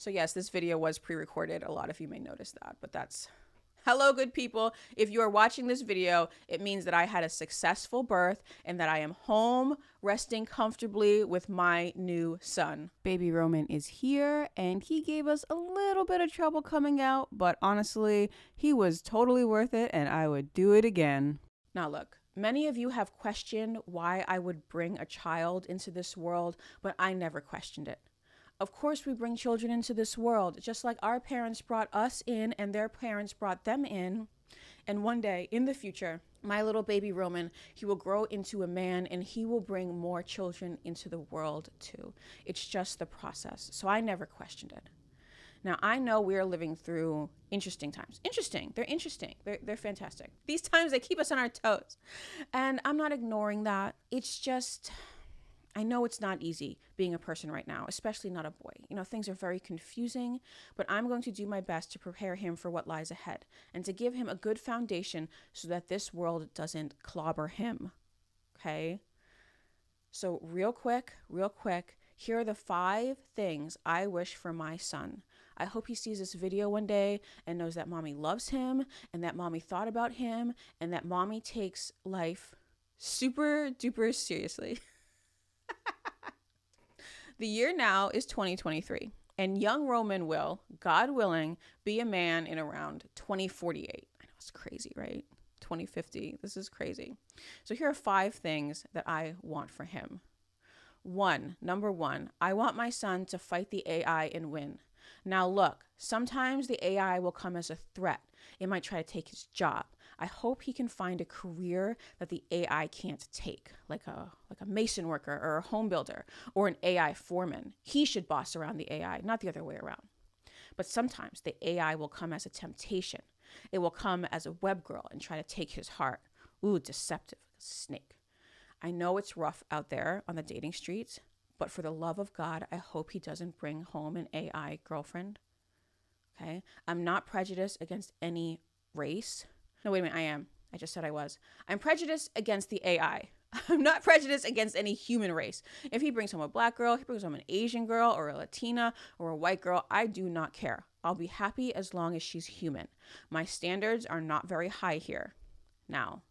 So yes, this video was pre-recorded. A lot of you may notice that, but that's... Hello, good people. If you are watching this video, it means that I had a successful birth and that I am home resting comfortably with my new son. Baby Roman is here and he gave us a little bit of trouble coming out, but honestly, he was totally worth it and I would do it again. Now look, many of you have questioned why I would bring a child into this world, but I never questioned it. Of course, we bring children into this world, just like our parents brought us in and their parents brought them in. And one day in the future, my little baby Roman, he will grow into a man and he will bring more children into the world too. It's just the process. So I never questioned it. Now, I know we are living through interesting times. Interesting. They're interesting. They're fantastic. These times, they keep us on our toes. And I'm not ignoring that. It's just... I know it's not easy being a person right now, especially not a boy. You know, things are very confusing, but I'm going to do my best to prepare him for what lies ahead and to give him a good foundation so that this world doesn't clobber him. Okay? So real quick, here are the 5 things I wish for my son. I hope he sees this video one day and knows that mommy loves him and that mommy thought about him and that mommy takes life super duper seriously. The year now is 2023, and young Roman will, God willing, be a man in around 2048. I know it's crazy, right? 2050. This is crazy. So here are 5 things that I want for him. Number one, I want my son to fight the AI and win. Now look, sometimes the AI will come as a threat. It might try to take his job. I hope he can find a career that the AI can't take, like a mason worker or a home builder or an AI foreman. He should boss around the AI, not the other way around. But sometimes the AI will come as a temptation. It will come as a web girl and try to take his heart. Ooh, deceptive, like a snake. I know it's rough out there on the dating streets, but for the love of God, I hope he doesn't bring home an AI girlfriend. Okay? I'm not prejudiced against any race. No, wait a minute, I am. I just said I was. I'm prejudiced against the AI. I'm not prejudiced against any human race. If he brings home a black girl, he brings home an Asian girl or a Latina or a white girl, I do not care. I'll be happy as long as she's human. My standards are not very high here. Now,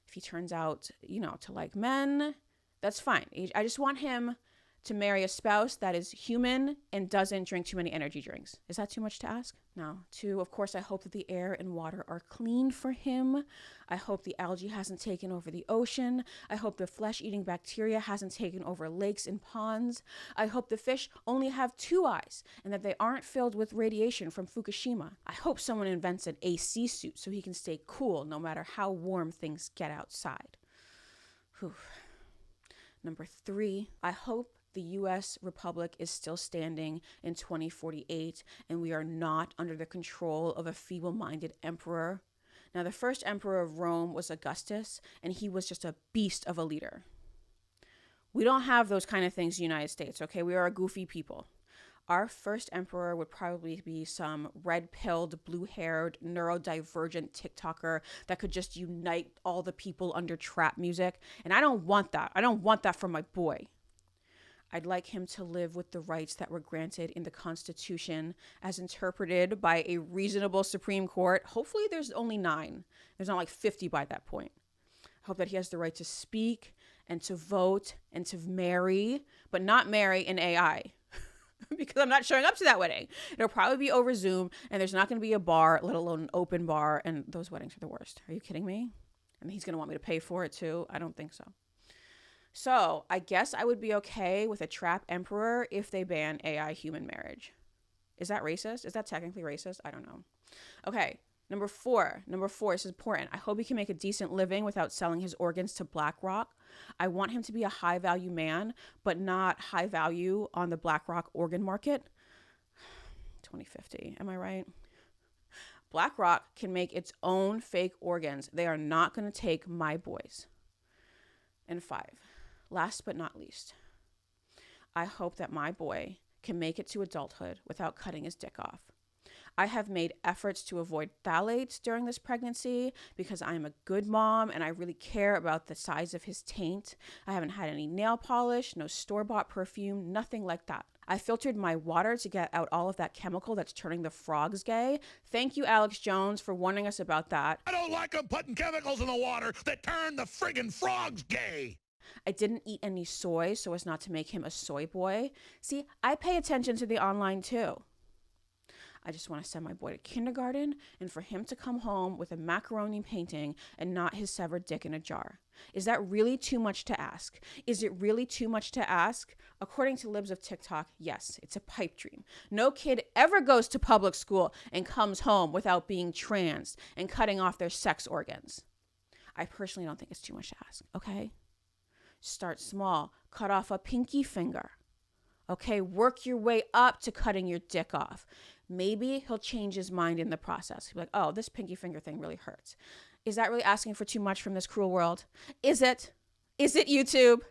if he turns out, to like men, that's fine. I just want him to marry a spouse that is human and doesn't drink too many energy drinks. Is that too much to ask? No. 2, of course, I hope that the air and water are clean for him. I hope the algae hasn't taken over the ocean. I hope the flesh-eating bacteria hasn't taken over lakes and ponds. I hope the fish only have 2 eyes and that they aren't filled with radiation from Fukushima. I hope someone invents an AC suit so he can stay cool no matter how warm things get outside. Whew. Number 3, I hope the U.S. Republic is still standing in 2048 and we are not under the control of a feeble-minded emperor. Now, the first emperor of Rome was Augustus, and he was just a beast of a leader. We don't have those kind of things in the United States, okay? We are a goofy people. Our first emperor would probably be some red-pilled, blue-haired, neurodivergent TikToker that could just unite all the people under trap music. And I don't want that. I don't want that for my boy. I'd like him to live with the rights that were granted in the Constitution as interpreted by a reasonable Supreme Court. Hopefully there's only 9. There's not like 50 by that point. I hope that he has the right to speak and to vote and to marry, but not marry an AI because I'm not showing up to that wedding. It'll probably be over Zoom and there's not going to be a bar, let alone an open bar. And those weddings are the worst. Are you kidding me? And he's going to want me to pay for it too. I don't think so. So I guess I would be okay with a trap emperor if they ban AI human marriage. Is that racist? Is that technically racist? I don't know. Okay. Number four, this is important. I hope he can make a decent living without selling his organs to BlackRock. I want him to be a high value man, but not high value on the BlackRock organ market. 2050. Am I right? BlackRock can make its own fake organs. They are not going to take my boys. And 5. Last but not least, I hope that my boy can make it to adulthood without cutting his dick off. I have made efforts to avoid phthalates during this pregnancy because I am a good mom and I really care about the size of his taint. I haven't had any nail polish, no store-bought perfume, nothing like that. I filtered my water to get out all of that chemical that's turning the frogs gay. Thank you, Alex Jones, for warning us about that. I don't like them putting chemicals in the water that turn the friggin' frogs gay. I didn't eat any soy so as not to make him a soy boy. See, I pay attention to the online too. I just want to send my boy to kindergarten and for him to come home with a macaroni painting and not his severed dick in a jar. Is that really too much to ask? Is it really too much to ask? According to Libs of TikTok, yes, it's a pipe dream. No kid ever goes to public school and comes home without being trans and cutting off their sex organs. I personally don't think it's too much to ask, okay? Start small. Cut off a pinky finger. Okay, work your way up to cutting your dick off. Maybe he'll change his mind in the process. He'll be like, oh, this pinky finger thing really hurts. Is that really asking for too much from this cruel world? Is it? Is it, YouTube?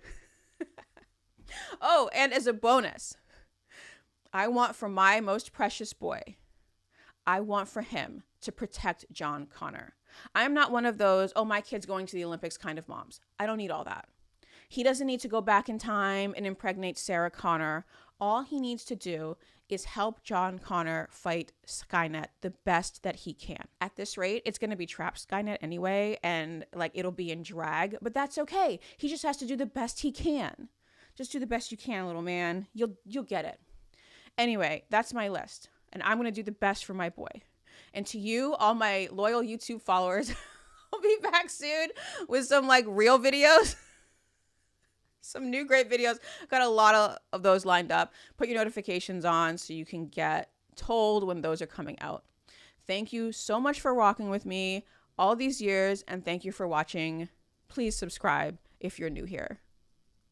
Oh, and as a bonus, I want for my most precious boy, I want for him to protect John Connor. I'm not one of those, oh, my kid's going to the Olympics kind of moms. I don't need all that. He doesn't need to go back in time and impregnate Sarah Connor. All he needs to do is help John Connor fight Skynet the best that he can. At this rate, it's going to be Trap Skynet anyway, and like it'll be in drag, but that's okay. He just has to do the best he can. Just do the best you can, little man. You'll get it. Anyway, that's my list, and I'm going to do the best for my boy. And to you, all my loyal YouTube followers, I'll be back soon with some like real videos. Some new great videos. Got a lot of those lined up. Put your notifications on so you can get told when those are coming out. Thank you so much for rocking with me all these years, and thank you for watching. Please subscribe if you're new here.